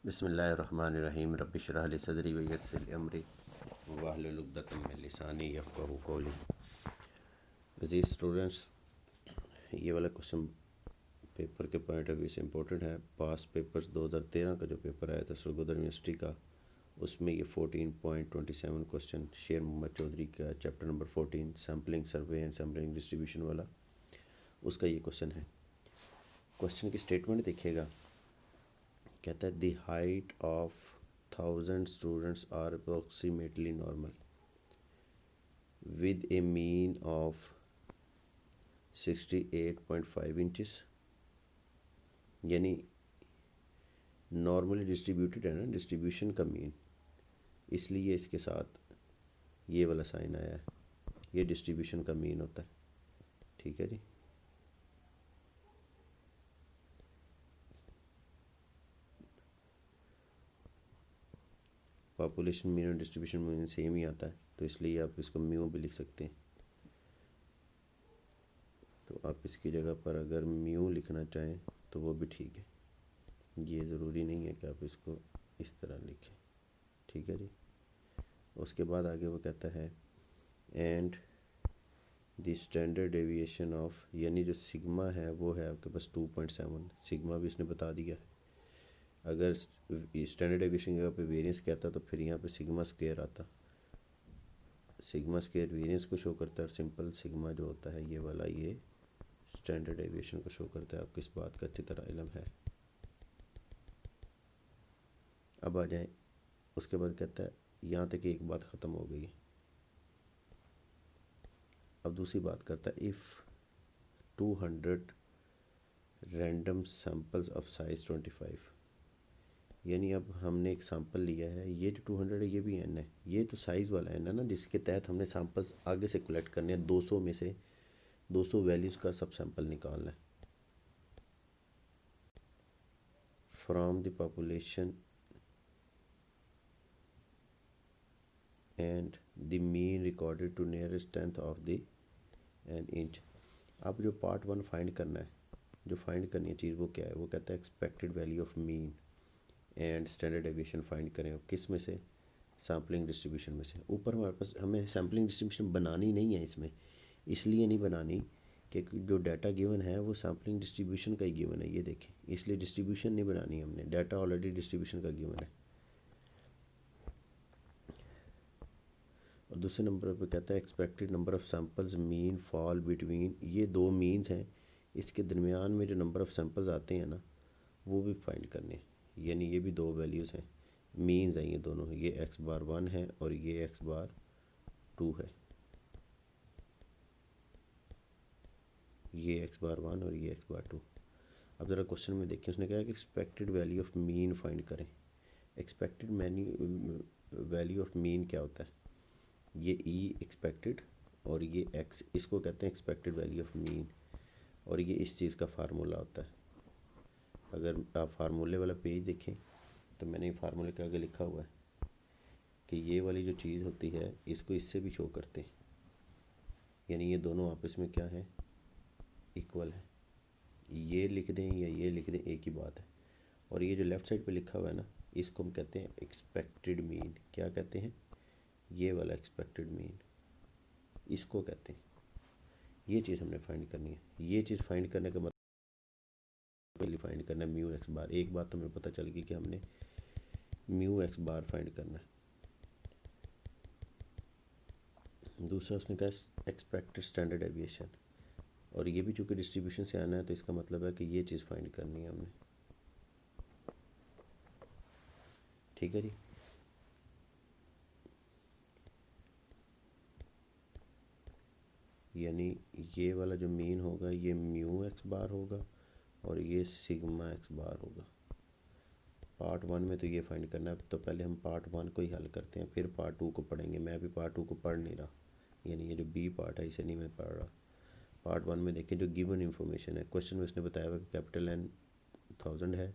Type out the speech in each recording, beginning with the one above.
बिस्मिल्लाहिर्रहमानिर्रहीम रब्बि इश्रह ली सदरी व यस्सिर ली अमरी वाहलुल उक़दतम मिन लिसानी यफ़क़हू क़ौली। अज़ीज़ स्टूडेंट्स, ये वाला क्वेश्चन पेपर के पॉइंट ऑफ व्यू से इम्पोर्टेंट है। पास्ट पेपर्स 2013 का जो पेपर आया था सरगोदा यूनिवर्सिटी का, उसमें ये 14.27 क्वेश्चन शेर मोहम्मद चौधरी का chapter number 14 sampling survey and sampling distribution वाला, उसका ये क्वेश्चन है। क्वेश्चन की स्टेटमेंट देखिएगा, कहता है the height of 1000 students are approximately normal with a mean of 68.5 inches. यानी नॉर्मली डिस्ट्रीब्यूटेड है ना, डिस्ट्रीब्यूशन का मीन, इसलिए इसके साथ ये वाला साइन आया है, ये डिस्ट्रीब्यूशन का मीन होता है। ठीक है जी। पॉपुलेशन मीन और डिस्ट्रीब्यूशन मीन सेम ही आता है, तो इसलिए आप इसको म्यू भी लिख सकते हैं। तो आप इसकी जगह पर अगर म्यू लिखना चाहें तो वो भी ठीक है, ये ज़रूरी नहीं है कि आप इसको इस तरह लिखें। ठीक है जी। उसके बाद आगे वो कहता है and the standard deviation of, यानी जो सिग्मा है वो है आपके पास 2.7। सिग्मा भी इसने बता दिया है। अगर स्टैंडर्ड डेविएशन की जगह पे वेरिएंस कहता तो फिर यहाँ पे सिग्मा स्क्वायर आता। सिग्मा स्क्वायर वेरिएंस को शो करता है और सिंपल सिग्मा जो होता है ये वाला, ये स्टैंडर्ड डेविएशन को शो करता है। आपको इस बात का अच्छी तरह इल्म है। अब आ जाए, उसके बाद कहता है यहाँ तक एक बात ख़त्म हो गई है। अब दूसरी बात करता है if 200 random samples of size 25, यानी अब हमने एक सैम्पल लिया है, ये जो 200 है ये भी एन है, ये तो साइज़ वाला एन है ना, जिसके तहत हमने सैम्पल्स आगे से कलेक्ट करने हैं। 200 में से 200 वैल्यूज़ का सब सैम्पल निकालना है from the population and the mean recorded to nearest tenth of the an inch. अब जो पार्ट 1 फाइंड करना है, जो फाइंड करनी है चीज़, वो क्या है? वो कहता है expected value of mean and standard deviation find करें। किस में से? सैम्पलिंग डिस्ट्रीब्यूशन में से। ऊपर हमारे पास हमें सैम्पलिंग डिस्ट्रीब्यूशन बनानी नहीं है इसमें, इसलिए नहीं बनानी कि जो डाटा गिवन है वो सैम्पलिंग डिस्ट्रीब्यूशन का ही गिवन है, ये देखें, इसलिए डिस्ट्रीब्यूशन नहीं बनानी हमने, डाटा ऑलरेडी डिस्ट्रीब्यूशन का गिवन है। और दूसरे नंबर पर कहता है expected number of samples mean fall between, ये दो मीन्स हैं, इसके दरमियान में जो नंबर ऑफ़ सैम्पल्स आते हैं ना वो भी फाइंड करने हैं। यानी ये भी दो वैल्यूज़ हैं, मीन्स हैं ये दोनों, ये एक्स बार 1 है और ये एक्स बार 2 है। ये एक्स बार 1 और ये एक्स बार 2। अब ज़रा क्वेश्चन में देखिए, उसने कहा कि expected value of mean find करें। एक्सपेक्टेड वैल्यू ऑफ मीन क्या होता है? ये ई एक्सपेक्टेड और ये एक्स, इसको कहते हैं एक्सपेक्टेड वैल्यू ऑफ मीन, और ये इस चीज़ का फार्मूला होता है। अगर आप फार्मूले वाला पेज देखें तो मैंने फार्मूले के आगे लिखा हुआ है कि ये वाली जो चीज़ होती है इसको इससे भी शो करते हैं, यानी ये दोनों आपस में क्या है? इक्वल है। ये लिख दें या ये लिख दें, एक ही बात है। और ये जो लेफ़्ट साइड पे लिखा हुआ है ना, इसको हम कहते हैं एक्सपेक्टेड मीन। क्या कहते हैं? ये वाला एक्सपेक्टेड मीन, इसको कहते हैं। ये चीज़ हमने फाइंड करनी है। ये चीज़ फाइंड करने का मतलब फाइंड करना है म्यू एक्स बार। एक बात तो हमें पता चल गई कि हमने म्यू एक्स बार फाइंड करना है। दूसरा उसने कहा एक्सपेक्टेड स्टैंडर्ड डेविएशन, और ये भी चूँकि डिस्ट्रीब्यूशन से आना है तो इसका मतलब है कि ये चीज़ फाइंड करनी है हमने। ठीक है जी। यानी ये वाला जो मीन होगा ये म्यू एक्स बार होगा और ये सिग्मा एक्स बार होगा। पार्ट 1 में तो ये फाइंड करना है, तो पहले हम पार्ट 1 को ही हल करते हैं, फिर पार्ट 2 को पढ़ेंगे। मैं अभी पार्ट 2 को पढ़ नहीं रहा, यानी ये जो बी पार्ट है इसे नहीं मैं पढ़ रहा। पार्ट 1 में देखिए जो गिवन इंफॉर्मेशन है, क्वेश्चन में उसने बताया हुआ कि कैपिटल एन 1000 है,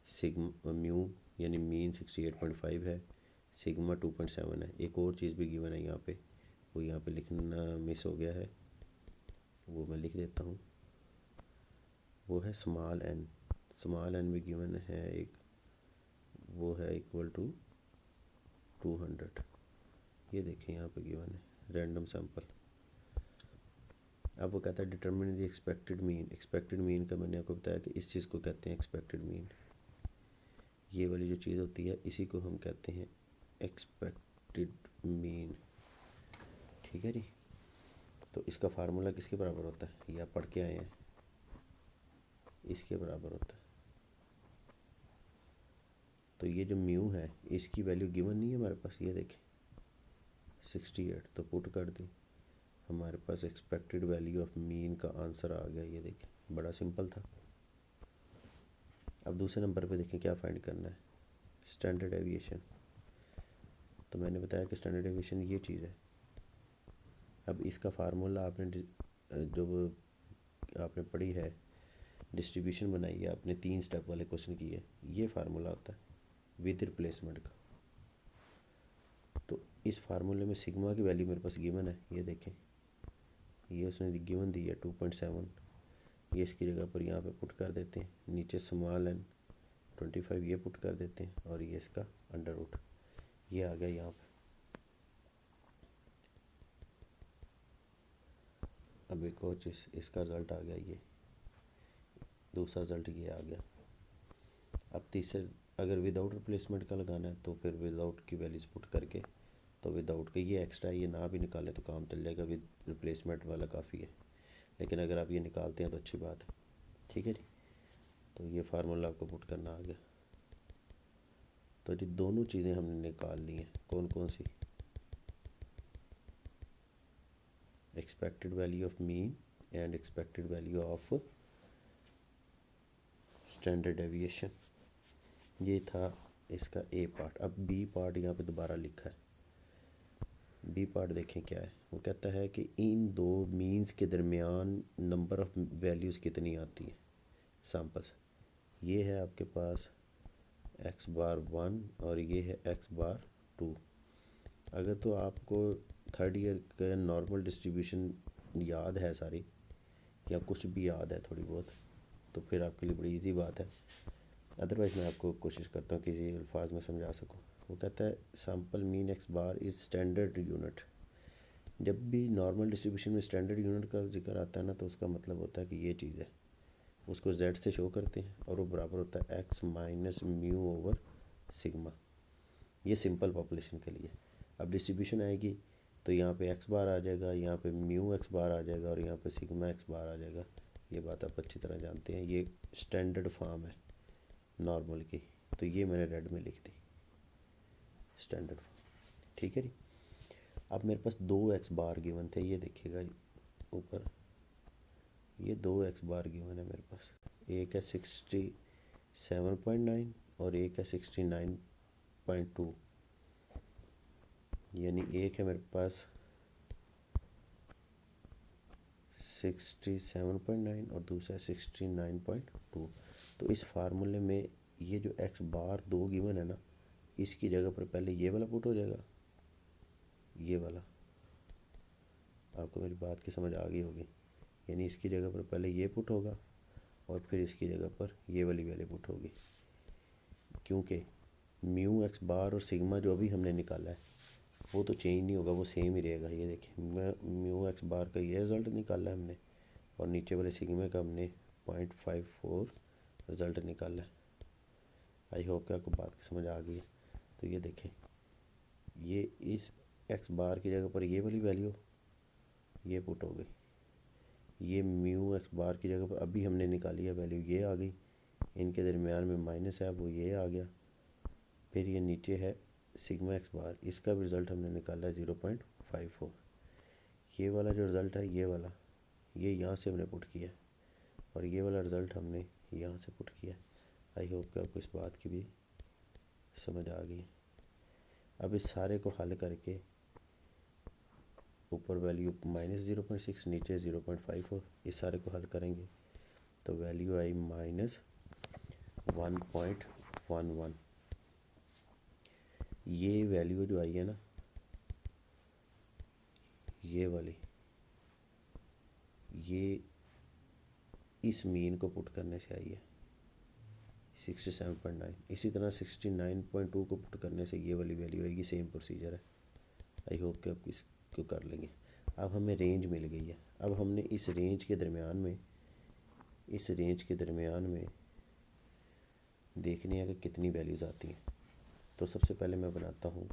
सिग्मा म्यू यानी मीन 68.5 है, सिग्मा 2.7 है। एक और चीज़ भी गिवन है यहाँ पे, वो यहाँ पे लिखना मिस हो गया है, वो मैं लिख देता हूँ। वो है स्मॉल एन। स्मॉल एन भी गिवन है एक वो है इक्वल टू 200। ये देखें यहाँ पे गिवन है रैंडम सैंपल। अब वो कहता है determine the expected mean. Expected mean का मैंने आपको बताया कि इस चीज़ को कहते हैं एक्सपेक्टेड मीन। ये वाली जो चीज़ होती है इसी को हम कहते हैं एक्सपेक्टेड मीन। ठीक है जी। तो इसका फार्मूला किसके बराबर होता है, ये आप पढ़ के आए हैं, इसके बराबर होता है। तो ये जो म्यू है इसकी वैल्यू गिवन नहीं है हमारे पास, ये देखें 68, तो पुट कर दी, हमारे पास एक्सपेक्टेड वैल्यू ऑफ मीन का आंसर आ गया। ये देखें बड़ा सिंपल था। अब दूसरे नंबर पे देखें क्या फाइंड करना है, स्टैंडर्ड डेविएशन। तो मैंने बताया कि स्टैंडर्ड डेविएशन ये चीज़ है। अब इसका फार्मूला आपने जो आपने पढ़ी है, डिस्ट्रीब्यूशन बनाई है आपने, 3 स्टेप वाले क्वेश्चन की है, ये फार्मूला होता है विद रिप्लेसमेंट का। तो इस फार्मूले में सिग्मा की वैल्यू मेरे पास गिवन है, ये देखें, ये उसने गिवन दी है 2.7। ये इसकी जगह पर यहाँ पे पुट कर देते हैं, नीचे स्मॉल n 25 ये पुट कर देते हैं, और ये इसका अंडर रूट ये आ गया यहाँ पे। अब एक और चीज़, इसका रिज़ल्ट आ गया, ये दूसरा रिज़ल्ट ये आ गया। अब तीसरे अगर विदाउट रिप्लेसमेंट का लगाना है तो फिर विदाउट की वैल्यूज पुट करके, तो विदाउट का ये एक्स्ट्रा ये ना भी निकालें तो काम चल जाएगा, विद रिप्लेसमेंट वाला काफ़ी है। लेकिन अगर आप ये निकालते हैं तो अच्छी बात है। ठीक है जी। तो ये फार्मूला आपको पुट करना आ गया। तो जी दोनों चीज़ें हमने निकाल ली हैं, कौन कौन सी, expected value of mean and expected value of standard deviation. ये था इसका ए पार्ट। अब बी पार्ट यहाँ पे दोबारा लिखा है। बी पार्ट देखें क्या है, वो कहता है कि इन दो मीन्स के दरमियान नंबर ऑफ़ वैल्यूज़ कितनी आती हैं सैम्पल्स। ये है आपके पास x बार 1 और ये है x बार 2। अगर तो आपको थर्ड ईयर का नॉर्मल डिस्ट्रीब्यूशन याद है सारी, या कुछ भी याद है थोड़ी बहुत, तो फिर आपके लिए बड़ी इजी बात है। अदरवाइज़ मैं आपको कोशिश करता हूँ किसी अल्फाज में समझा सकूँ। वो कहता है sample mean x bar is standard unit. जब भी नॉर्मल डिस्ट्रीब्यूशन में स्टैंडर्ड यूनिट का जिक्र आता है ना, तो उसका मतलब होता है कि ये चीज़ है, उसको z से शो करते हैं और वो बराबर होता है x minus mu over sigma. ये सिंपल पॉपुलेशन के लिए। अब डिस्ट्रीब्यूशन आएगी तो यहाँ पे x बार आ जाएगा, यहाँ पे म्यू x बार आ जाएगा और यहाँ पे सिग्मा x बार आ जाएगा। ये बात आप अच्छी तरह जानते हैं। ये स्टैंडर्ड फॉर्म है नॉर्मल की, तो ये मैंने रेड में लिख दी स्टैंडर्ड फॉर्म। ठीक है जी। अब मेरे पास 2x बार गिवन थे, ये देखिएगा ऊपर, ये 2x बार गिवन है मेरे पास। एक है 67.9 और एक है 69.2, यानी एक है मेरे पास 67.9 और दूसरा 69.2। तो इस फार्मूले में ये जो x बार 2 गिवन है ना, इसकी जगह पर पहले ये वाला पुट हो जाएगा, ये वाला। आपको मेरी बात की समझ आ गई होगी। यानी इसकी जगह पर पहले ये पुट होगा और फिर इसकी जगह पर ये वाली वैल्यू पुट होगी, क्योंकि म्यू x बार और सिग्मा जो अभी हमने निकाला है वो तो चेंज नहीं होगा, वो सेम ही रहेगा। ये देखिए म्यू x बार का ये रिज़ल्ट निकाला है हमने, और नीचे वाले सिग्मा का हमने 0.54 रिज़ल्ट निकाला है। आई होप कि आपको बात की समझ आ गई है। तो ये देखें, ये इस x बार की जगह पर ये वाली वैल्यू ये पुट हो गई, ये म्यू x बार की जगह पर अभी हमने निकाली है वैल्यू ये आ गई, इनके दरमियान में माइनस है वो ये आ गया। फिर ये नीचे है सिग्मा x बार, इसका भी रिज़ल्ट हमने निकाला है 0.54। ये वाला जो रिज़ल्ट है ये वाला, ये यहाँ से हमने पुट किया और ये वाला रिज़ल्ट हमने यहाँ से पुट किया। आई होप कि आपको इस बात की भी समझ आ गई है। अब इस सारे को हल करके ऊपर वैल्यू -0.6 नीचे 0.54, इस सारे को हल करेंगे तो वैल्यू आई -1.11। ये वैल्यू जो आई है ना, ये वाली, ये इस मीन को पुट करने से आई है, 67.9। इसी तरह 69.2 को पुट करने से ये वाली वैल्यू आएगी, सेम प्रोसीजर है। आई होप कि आप इसको कर लेंगे। अब हमें रेंज मिल गई है। अब हमने इस रेंज के दरमियान में देखनी है कि कितनी वैल्यूज़ आती हैं। तो सबसे पहले मैं बनाता हूँ,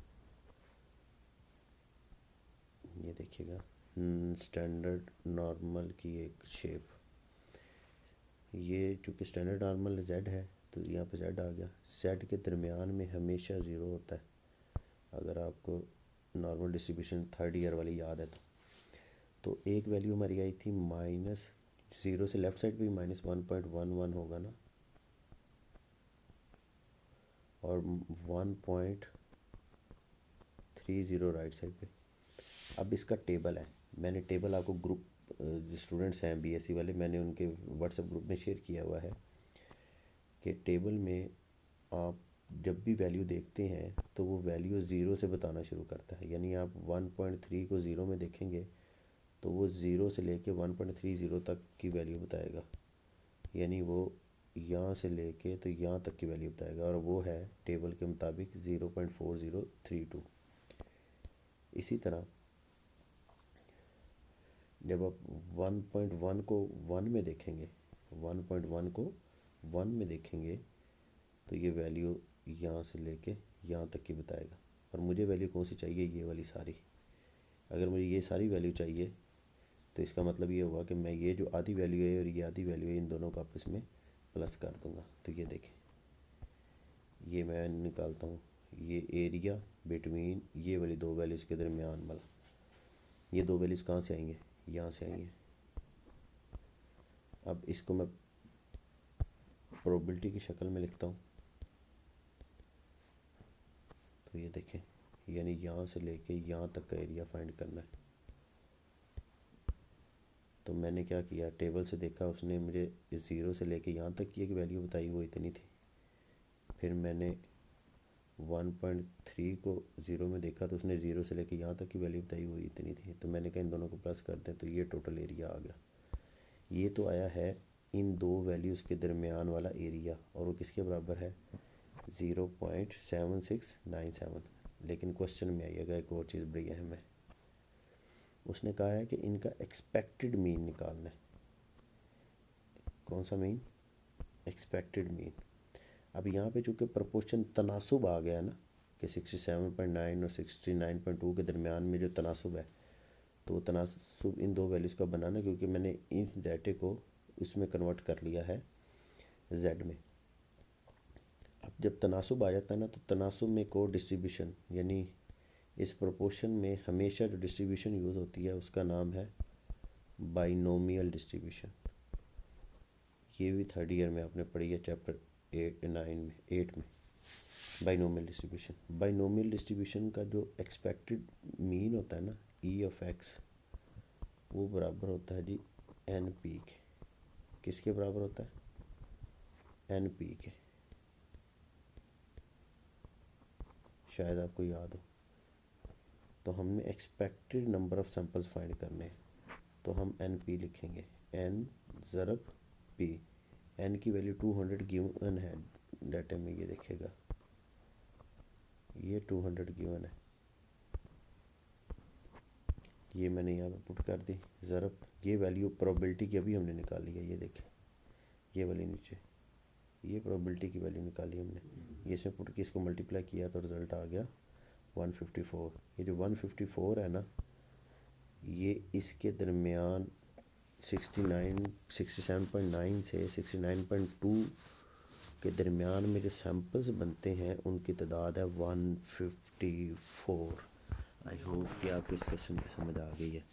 ये देखिएगा, स्टैंडर्ड नॉर्मल की एक शेप। ये चूँकि स्टैंडर्ड नॉर्मल z है तो यहाँ पे z आ गया। z के दरमियान में हमेशा ज़ीरो होता है, अगर आपको नॉर्मल डिस्ट्रीब्यूशन थर्ड ईयर वाली याद है तो एक वैल्यू हमारी आई थी माइनस ज़ीरो से लेफ़्ट साइड भी -1.11 होगा ना, और 1.30 राइट साइड पे। अब इसका टेबल है, मैंने टेबल आपको ग्रुप जो स्टूडेंट्स हैं बीएससी वाले, मैंने उनके व्हाट्सएप ग्रुप में शेयर किया हुआ है कि टेबल में आप जब भी वैल्यू देखते हैं तो वो वैल्यू ज़ीरो से बताना शुरू करता है। यानी आप 1.3 को ज़ीरो में देखेंगे तो वो ज़ीरो से लेके 1.30 तक की वैल्यू बताएगा, यानी वो यहाँ से लेके तो यहाँ तक की वैल्यू बताएगा, और वो है टेबल के मुताबिक 0.4032। इसी तरह जब आप 1.1 को 1 में देखेंगे, 1.1 को 1 में देखेंगे तो ये वैल्यू यहाँ से लेके यहाँ तक की बताएगा। और मुझे वैल्यू कौन सी चाहिए, ये वाली सारी। अगर मुझे ये सारी वैल्यू चाहिए तो इसका मतलब ये हुआ कि मैं ये जो आधी वैल्यू है और ये आधी वैल्यू है, इन दोनों को आपस में प्लस कर दूँगा। तो ये देखें, ये मैं निकालता हूँ, ये एरिया बिटवीन ये वाली दो वैल्यूज़ के दरमियान वाला। ये दो वैल्यूज़ कहाँ से आएंगे, यहाँ से आएंगे। अब इसको मैं प्रोबेबिलिटी की शक्ल में लिखता हूँ। तो ये देखें, यानी यहाँ से लेके यहाँ तक का एरिया फाइंड करना है। तो मैंने क्या किया, टेबल से देखा, उसने मुझे ज़ीरो से लेके यहाँ तक की एक वैल्यू बताई, वो इतनी थी। फिर मैंने 1.3 को ज़ीरो में देखा तो उसने ज़ीरो से लेके यहाँ तक की वैल्यू बताई, वो इतनी थी। तो मैंने कहा इन दोनों को प्लस कर दें, तो ये टोटल एरिया आ गया। ये तो आया है इन दो वैल्यूज़ के दरमियान वाला एरिया, और वो किसके बराबर है, 0.7697। लेकिन क्वेश्चन में आइएगा एक और चीज़ बड़ी अहम है, उसने कहा है कि इनका एक्सपेक्टेड मीन निकालना है। कौन सा मीन, एक्सपेक्टेड मीन। अब यहाँ पे चूँकि प्रपोर्शन तनासुब आ गया ना कि 67.9 और 69.2 के दरमियान में जो तनासुब है, तो वो तनासुब इन दो वैल्यूज़ का बनाना, क्योंकि मैंने इस डाटे को इसमें कन्वर्ट कर लिया है z में। अब जब तनासुब आ जाता है ना, तो तनासुब में एक और डिस्ट्रीब्यूशन, यानी इस प्रोपोर्शन में हमेशा जो डिस्ट्रीब्यूशन यूज़ होती है उसका नाम है बाइनोमियल डिस्ट्रीब्यूशन। ये भी थर्ड ईयर में आपने पढ़ी है, चैप्टर 8 में बाइनोमियल डिस्ट्रीब्यूशन। बाइनोमियल डिस्ट्रीब्यूशन का जो एक्सपेक्टेड मीन होता है ना, ई ऑफ एक्स, वो बराबर होता है जी एन पी के। किसके बराबर होता है, एन पी के। शायद आपको याद हो। तो हमने expected number of samples find करने हैं, तो हम एन पी लिखेंगे, एन ज़रब पी। एन की वैल्यू 200 गिवन है डाटा में, ये देखेगा, ये 200 गिवन है। ये मैंने यहाँ पे पुट कर दी ज़रब, ये वैल्यू प्रोबेबिलिटी की अभी हमने निकाली है, ये देखें, ये वाली नीचे, ये प्रोबेबिलिटी की वैल्यू निकाली हमने। ये इसमें पुट के इसको मल्टीप्लाई किया तो रिज़ल्ट आ गया 154। ये जो 154 है ना, ये इसके दरमियान 67.9 से 69.2 के दरमियान में जो सैम्पल्स बनते हैं उनकी तादाद है 154। आई होप कि आपको इस क्वेश्चन की समझ आ गई है।